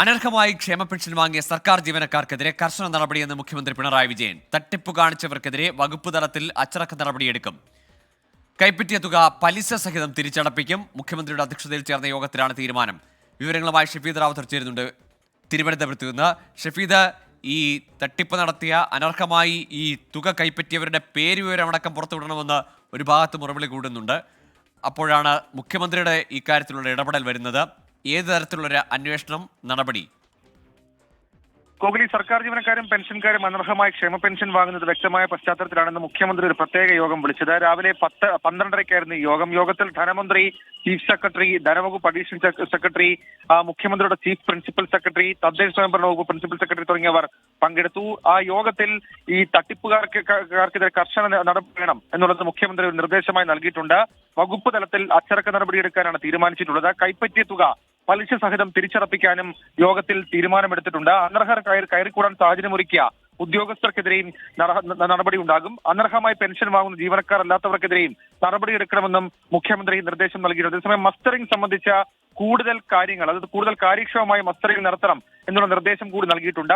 അനർഹമായി ക്ഷേമ പെൻഷൻ വാങ്ങിയ സർക്കാർ ജീവനക്കാർക്കെതിരെ കർശന നടപടിയെന്ന് മുഖ്യമന്ത്രി പിണറായി വിജയൻ. തട്ടിപ്പ് കാണിച്ചവർക്കെതിരെ വകുപ്പ് തലത്തിൽ അച്ചടക്ക നടപടിയെടുക്കും. കൈപ്പറ്റിയ തുക പലിശ സഹിതം തിരിച്ചടപ്പിക്കും. മുഖ്യമന്ത്രിയുടെ അധ്യക്ഷതയിൽ ചേർന്ന യോഗത്തിലാണ് തീരുമാനം. വിവരങ്ങളുമായി ഷഫീദ് റാവുത്തർ ചേരുന്നുണ്ട് തിരുവനന്തപുരത്ത് നിന്ന്. ഷഫീദ്, ഈ തട്ടിപ്പ് നടത്തിയ അനർഹമായി ഈ തുക കൈപ്പറ്റിയവരുടെ പേര് വിവരമടക്കം പുറത്തുവിടണമെന്ന് ഒരു ഭാഗത്ത് മുറവിളി കൂടുന്നുണ്ട്. അപ്പോഴാണ് മുഖ്യമന്ത്രിയുടെ ഇക്കാര്യത്തിലുള്ള ഇടപെടൽ വരുന്നത്. ഏത് തരത്തിലുള്ളൊരു അന്വേഷണം നടപടി? കോഹ്ലി, സർക്കാർ ജീവനക്കാരും പെൻഷൻകാരും അനർഹമായി ക്ഷേമ പെൻഷൻ വാങ്ങുന്നത് വ്യക്തമായ പശ്ചാത്തലത്തിലാണെന്ന് മുഖ്യമന്ത്രി ഒരു പ്രത്യേക യോഗം വിളിച്ചത്. രാവിലെ 12:30-ക്കായിരുന്നു ഈ യോഗം. യോഗത്തിൽ ധനമന്ത്രി, ചീഫ് സെക്രട്ടറി, ധനവകുപ്പ് അഡീഷണൽ സെക്രട്ടറി, മുഖ്യമന്ത്രിയുടെ ചീഫ് പ്രിൻസിപ്പൽ സെക്രട്ടറി, തദ്ദേശ സ്വയംഭരണ വകുപ്പ് പ്രിൻസിപ്പൽ സെക്രട്ടറി തുടങ്ങിയവർ പങ്കെടുത്തു. ആ യോഗത്തിൽ ഈ തട്ടിപ്പുകാർക്കെതിരെ കർശന നടപടി വേണം എന്നുള്ളത് മുഖ്യമന്ത്രി ഒരു നിർദ്ദേശമായി നൽകിയിട്ടുണ്ട്. വകുപ്പ് തലത്തിൽ അച്ചടക്ക നടപടിയെടുക്കാനാണ് തീരുമാനിച്ചിട്ടുള്ളത്. കൈപ്പറ്റിയ തുക പലിശ സഹിതം തിരിച്ചടപ്പിക്കാനും യോഗത്തിൽ തീരുമാനമെടുത്തിട്ടുണ്ട്. അനർഹർ കയറിക്കൂടാൻ സാഹചര്യമൊരുക്കിയ ഉദ്യോഗസ്ഥർക്കെതിരെയും നടപടി ഉണ്ടാകും. അനർഹമായി പെൻഷൻ വാങ്ങുന്ന ജീവനക്കാർ അല്ലാത്തവർക്കെതിരെയും നടപടിയെടുക്കണമെന്നും മുഖ്യമന്ത്രി നിർദ്ദേശം നൽകിയിട്ടുണ്ട്. അതേസമയം മസ്റ്ററിംഗ് സംബന്ധിച്ച കൂടുതൽ കാര്യങ്ങൾ, അതായത് കൂടുതൽ കാര്യക്ഷമമായി മസ്റ്ററിംഗ് നടത്തണം എന്നുള്ള നിർദ്ദേശം കൂടി നൽകിയിട്ടുണ്ട്.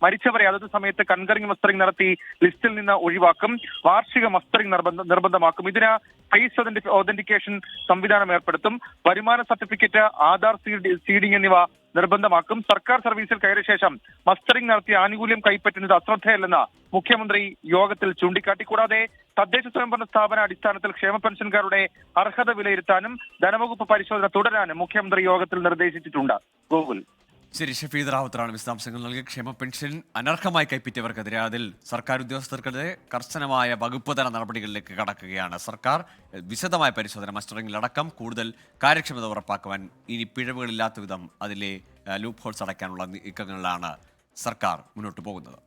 മരിച്ചവരെ അതത് സമയത്ത് കൺകറിംഗ് മസ്റ്ററിംഗ് നടത്തി ലിസ്റ്റിൽ നിന്ന് ഒഴിവാക്കും. വാർഷിക മസ്റ്ററിംഗ് നിർബന്ധമാക്കും. ഇതിന് ഫേസ് ഒതന്റിക്കേഷൻ സംവിധാനം ഏർപ്പെടുത്തും. വരുമാന സർട്ടിഫിക്കറ്റ്, ആധാർ സീഡിംഗ് എന്നിവ നിർബന്ധമാക്കും. സർക്കാർ സർവീസിൽ കയറിയ ശേഷം മസ്റ്ററിംഗ് നടത്തിയ ആനുകൂല്യം കൈപ്പറ്റുന്നത് അശ്രദ്ധയല്ലെന്ന് മുഖ്യമന്ത്രി യോഗത്തിൽ ചൂണ്ടിക്കാട്ടി. കൂടാതെ തദ്ദേശ സ്വയംഭരണ സ്ഥാപന അടിസ്ഥാനത്തിൽ ക്ഷേമ പെൻഷൻകാരുടെ അർഹത വിലയിരുത്താനും ധനവകുപ്പ് പരിശോധന തുടരാനും മുഖ്യമന്ത്രി യോഗത്തിൽ നിർദ്ദേശിച്ചിട്ടുണ്ട്. ഗോകുൽ. ശരി, ഷഫീദ് റാവുത്തറാണ് വിശദാംശങ്ങൾ നൽകിയ. ക്ഷേമ പെൻഷൻ അനർഹമായി കൈപ്പറ്റിയവർക്കെതിരെ, അതിൽ സർക്കാർ ഉദ്യോഗസ്ഥർക്കെതിരെ കർശനമായ വകുപ്പ് തല നടപടികളിലേക്ക് കടക്കുകയാണ് സർക്കാർ. വിശദമായ പരിശോധന, മസ്റ്ററിംഗിലടക്കം കൂടുതൽ കാര്യക്ഷമത ഉറപ്പാക്കുവാൻ, ഇനി പിഴവുകളില്ലാത്ത വിധം അതിലെ ലൂപ്പ് ഹോൾസ് അടയ്ക്കാനുള്ള നീക്കങ്ങളിലാണ് സർക്കാർ മുന്നോട്ട് പോകുന്നത്.